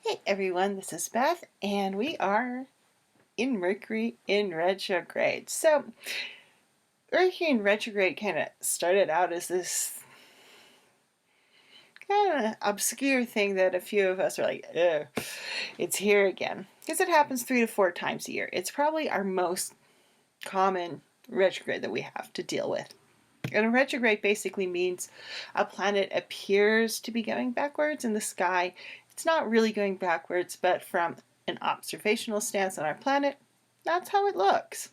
Hey everyone, this is Beth, and we are in Mercury in retrograde. So, Mercury in retrograde kind of started out as this kind of obscure thing that a few of us are like, ugh, it's here again. Because it happens 3 to 4 times a year. It's probably our most common retrograde that we have to deal with. And a retrograde basically means a planet appears to be going backwards in the sky. It's not really going backwards, but from an observational stance on our planet, that's how it looks.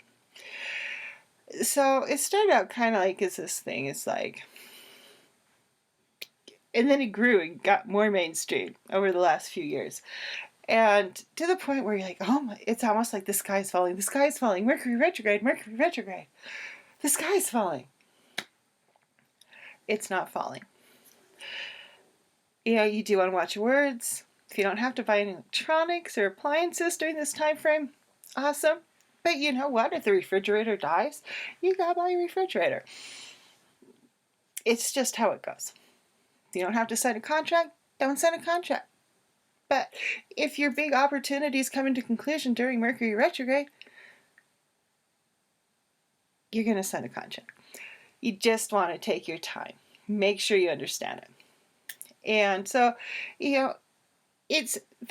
So it started out kind of like as this thing. It's like, and then it grew and got more mainstream over the last few years. And to the point where you're like, oh my, it's almost like the sky's falling. The sky's falling. Mercury retrograde, Mercury retrograde. The sky's falling. It's not falling. You do want to watch your words. If you don't have to buy any electronics or appliances during this time frame, awesome. But you know what? If the refrigerator dies, you gotta buy a refrigerator. It's just how it goes. If you don't have to sign a contract, don't sign a contract. But if your big opportunities come into conclusion during Mercury retrograde, you're going to sign a contract. You just want to take your time. Make sure you understand it. And so, they're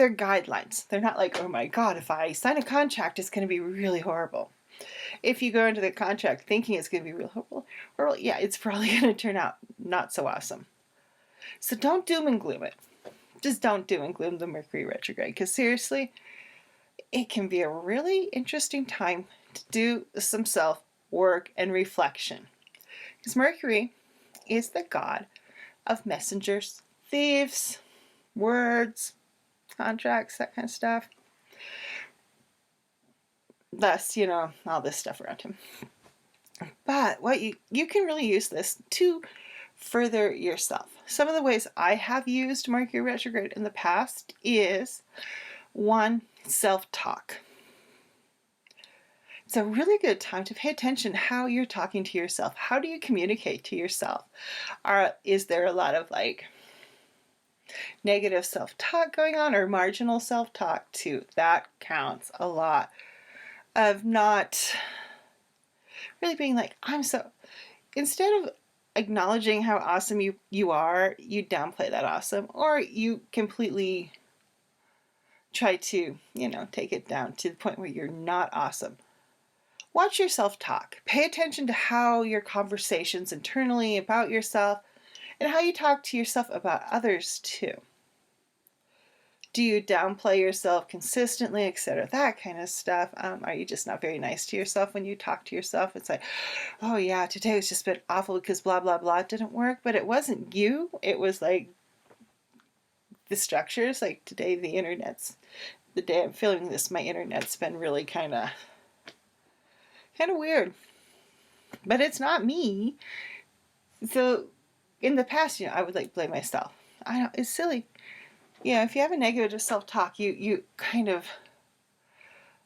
guidelines. They're not like, oh my God, if I sign a contract, it's going to be really horrible. If you go into the contract thinking it's going to be really horrible, yeah, it's probably going to turn out not so awesome. So don't doom and gloom it. Just don't doom and gloom the Mercury retrograde, because seriously, it can be a really interesting time to do some self-work and reflection. Because Mercury is the god of messengers, thieves, words, contracts, that kind of stuff. Thus, all this stuff around him. But what you can really use this to further yourself. Some of the ways I have used Mercury retrograde in the past is 1, self-talk. It's a really good time to pay attention how you're talking to yourself. How do you communicate to yourself? Is there a lot of negative self-talk going on, or marginal self-talk too? That counts a lot. Of not really being like, instead of acknowledging how awesome you are, you downplay that awesome, or you completely try to, take it down to the point where you're not awesome. Watch your self-talk. Pay attention to how your conversations internally about yourself and how you talk to yourself about others too. Do you downplay yourself consistently, etc.? That kind of stuff. Are you just not very nice to yourself when you talk to yourself? It's like, oh yeah, today was just a bit awful because blah, blah, blah didn't work. But it wasn't you. It was like the structures. Like today, the day I'm filming this, my internet's been really kind of weird. But it's not me. So in the past, I would blame myself. I know, it's silly. If you have a negative self-talk, you kind of,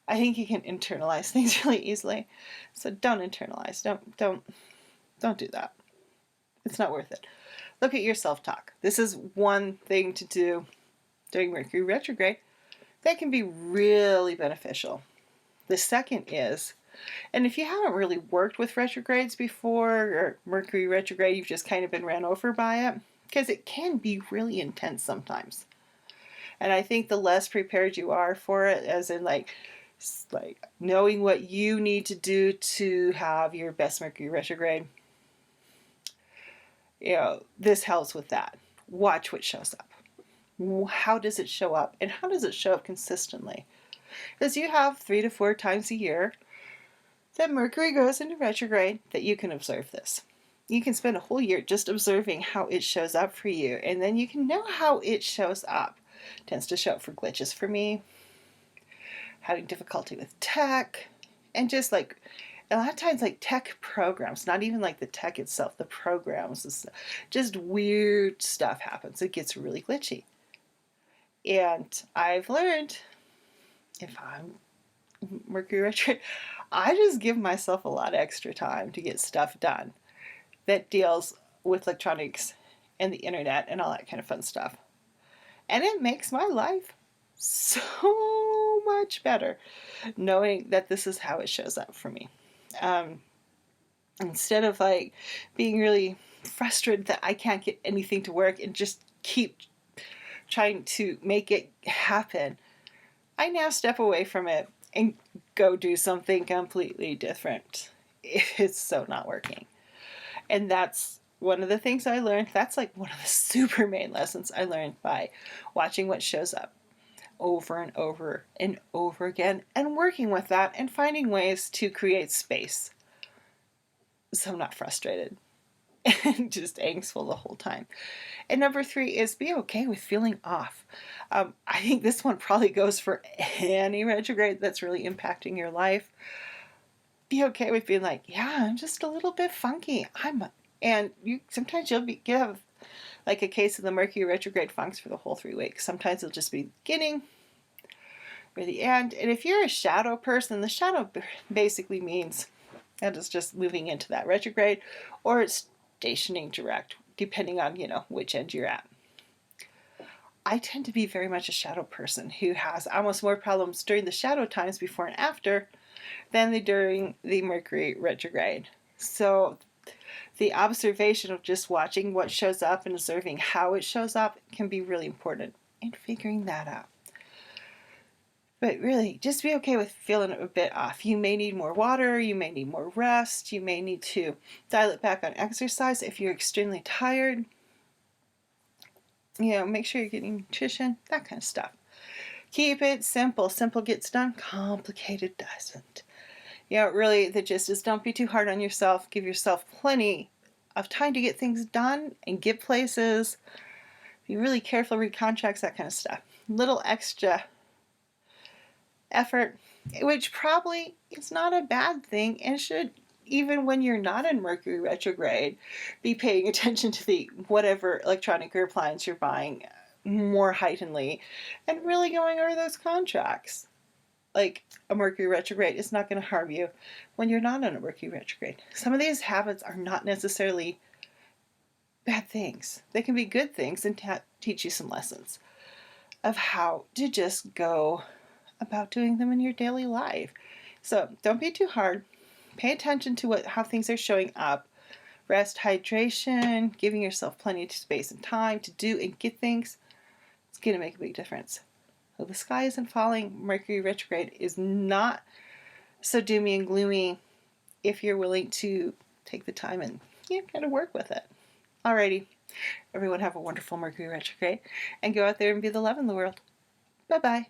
I think you can internalize things really easily. So don't internalize. Don't do that. It's not worth it. Look at your self-talk. This is one thing to do during Mercury retrograde that can be really beneficial. The second is, and if you haven't really worked with retrogrades before, or Mercury retrograde, you've just kind of been ran over by it, because it can be really intense sometimes. And I think the less prepared you are for it, as in like knowing what you need to do to have your best Mercury retrograde, this helps with that. Watch what shows up. How does it show up? And how does it show up consistently? Because you have 3 to 4 times a year that Mercury goes into retrograde that you can observe this. You can spend a whole year just observing how it shows up for you, and then you can know how it shows up. It tends to show up for glitches for me, having difficulty with tech, and just a lot of times tech programs, not even the tech itself, the programs, just weird stuff happens. It gets really glitchy. And I've learned, if I'm Mercury retrograde, I just give myself a lot of extra time to get stuff done that deals with electronics and the internet and all that kind of fun stuff. And it makes my life so much better knowing that this is how it shows up for me. Instead of like being really frustrated that I can't get anything to work and just keep trying to make it happen, I now step away from it and go do something completely different if it's so not working. And that's one of the things I learned. That's like one of the super main lessons I learned by watching what shows up over and over and over again and working with that and finding ways to create space so I'm not frustrated and just angstful the whole time. And number 3 is be okay with feeling off. I think this one probably goes for any retrograde that's really impacting your life. Be okay with being like, yeah, I'm just a little bit funky. And you sometimes you'll have like a case of the Mercury retrograde funks for the whole 3 weeks. Sometimes it'll just be the beginning or the end. And if you're a shadow person, the shadow basically means that is just moving into that retrograde, or it's stationing direct, depending on, which end you're at. I tend to be very much a shadow person who has almost more problems during the shadow times before and after than during the Mercury retrograde. So the observation of just watching what shows up and observing how it shows up can be really important in figuring that out. But really, just be okay with feeling a bit off. You may need more water, you may need more rest, you may need to dial it back on exercise if you're extremely tired. Make sure you're getting nutrition, that kind of stuff. Keep it simple. Simple gets done, complicated doesn't. Really, the gist is don't be too hard on yourself. Give yourself plenty of time to get things done and get places. Be really careful, read contracts, that kind of stuff. Little extra effort, which probably is not a bad thing and should, even when you're not in Mercury retrograde, be paying attention to the whatever electronic or appliance you're buying more heightenedly and really going over those contracts. Like a Mercury retrograde is not going to harm you when you're not in a Mercury retrograde. Some of these habits are not necessarily bad things. They can be good things and teach you some lessons of how to just go about doing them in your daily life. So don't be too hard. Pay attention to how things are showing up. Rest, hydration, giving yourself plenty of space and time to do and get things. It's going to make a big difference. So the sky isn't falling. Mercury retrograde is not so doomy and gloomy if you're willing to take the time and kind of work with it. Alrighty. Everyone have a wonderful Mercury retrograde and go out there and be the love in the world. Bye-bye.